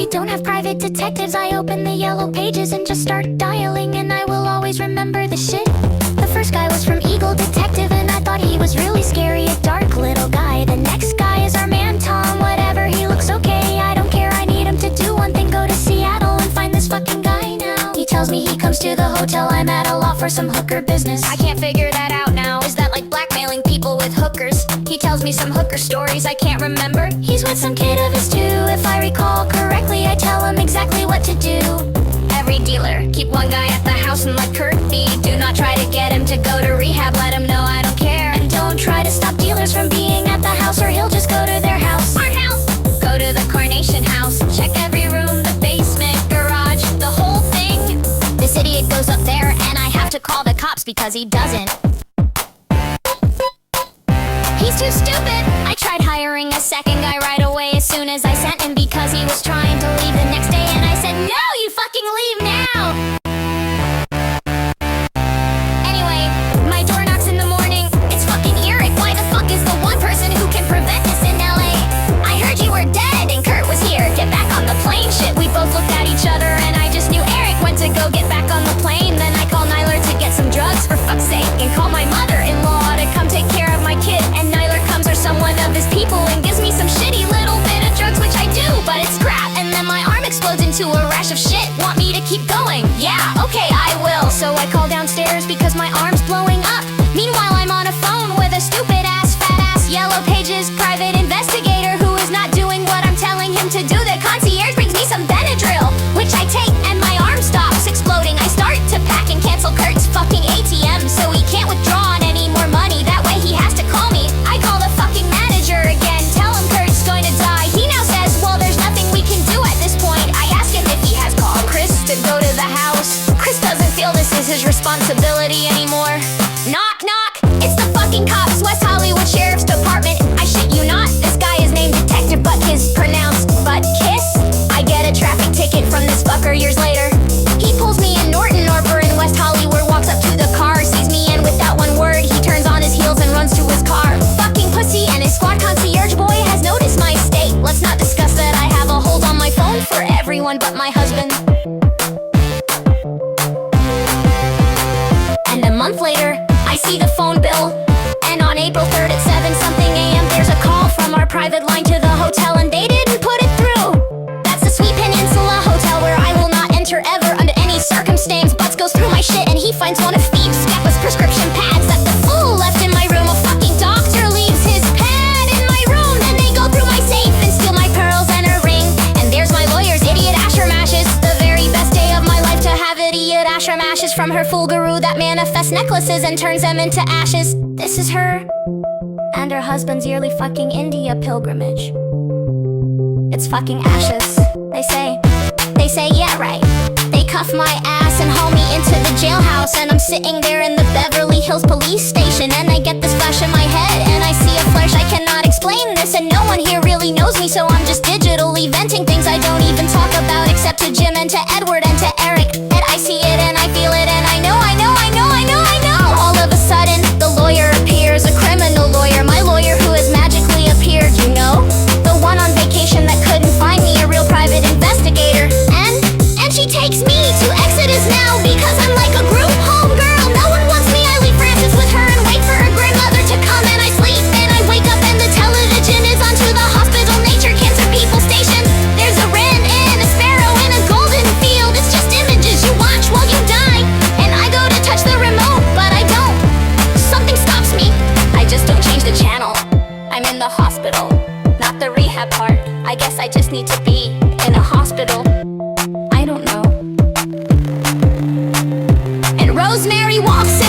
I don't have private detectives. I open the yellow pages and just start dialing, and I will always remember the shit. The first guy was from Eagle Detective, and I thought he was really scary, a dark little guy. The next guy is our man Tom, whatever, he looks okay. I don't care, I need him to do one thing, go to Seattle and find this fucking guy now. He tells me he comes to the hotel I'm at a lot for some hooker business. I can't figure that out now. Is that like blackmailing people with hookers? He tells me some hooker stories I can't remember. He's with some kid of his too, if I recall correctly. I tell him exactly what to do. Every dealer, keep one guy at the house and let Courtney. Do not try to get him to go to rehab, let him know I don't care. And don't try to stop dealers from being at the house, or he'll just go to their house. Our house! Go to the Coronation house, check every room, the basement, garage, the whole thing. This idiot goes up there and I have to call the cops because he doesn't. He's too stupid. I tried hiring a second guy right away as soon as I sent him, because he was trying to leave the next day, and I said, no, you fucking leave now! Anyway, my door knocks in the morning. It's fucking Eric. Why the fuck is the one person who can prevent this in LA? I heard you were dead and Kurt was here. Get back on the plane. Shit, we both looked at each other and I just knew Eric went to go get back on the plane. Then I called Nyler to get some drugs, for fuck's sake, and call my mother-in-law to come take care of my kid. And Nyler comes, or someone of his people, and gives me some shitty little bit of drugs, which I do, but it's crap. And then my arm explodes into a rash of shit. Want me to keep going? Yeah, okay, I will. So I call downstairs because my arm's blowing up. Meanwhile, I'm on a phone with a stupid ass, fat ass, yellow pages private investigator who is not doing what I'm telling him to do. The concierge brings me some Benadryl, which I take, and my arm stops exploding. I start to pack and cancel Kurt's fucking ATM so he can't withdraw on any more money. That way he has to call me. I call the fucking manager again, tell him Kurt's going to die. He now says, well, there's nothing we can do at this point. I ask him if he has called Chris to go to the house. Chris doesn't feel this is his responsibility anymore. Knock, knock, it's the fucking cops, West Hollywood Sheriff's Department. I shit you not, this guy is named Detective Butt Kiss, pronounced Butt Kiss. I get a traffic ticket from this fucker years later. He pulls me in Norton Orber in West Hollywood, walks up to the car, sees me, and without one word, he turns on his heels and runs to his car. Fucking pussy, and his squad concierge boy has noticed my state. Let's not discuss that I have a hold on my phone for everyone but my husband. And a month later, I see the phone bill, and on April 3rd at 7-something a.m. there's a call from our private line to the hotel, and they didn't put it through. That's the Sweet Peninsula Hotel, where I will not enter ever under any circumstance. Butts goes through my shit and he finds one of Steve Scappa's prescription pads that the fool left in my room. A fucking doctor leaves his pad in my room, then they go through my safe and steal my pearls and a ring. And there's my lawyer's idiot Asher Mashes. The very best day of my life to have idiot Asher Mashes from her fool guru that manifests necklaces and turns them into ashes. This is her and her husband's yearly fucking India pilgrimage. It's fucking ashes. They say, yeah, right. They cuff my ass and haul me into the jailhouse, and I'm sitting there in the Beverly Hills police station, and I get this flash in my head, and I see a flash. I cannot explain this, and no one here really knows me, so I'm just digitally venting things I don't even talk about, except to Jim and to Edward and to Eric. And I see it and I feel it, and I know. All of a sudden, the lawyer appears, a criminal lawyer, my lawyer who has magically appeared, you know? The one on vacation that couldn't find me, a real private investigator. And she takes me to Exodus now, because I'm like a group home girl. No one wants me, I leave Francis with her and wait for her grandmother to come, and I sleep and I wake up and the television is on to the hospital nature cancer people station. There's a wren and a sparrow in a golden field. It's just images you watch while you die. And I go to touch the remote, but I don't. Something stops me. I just don't change the channel. I'm in the hospital, not the rehab part. I guess I just need to be in a hospital. I don't know. And Rosemary walks in.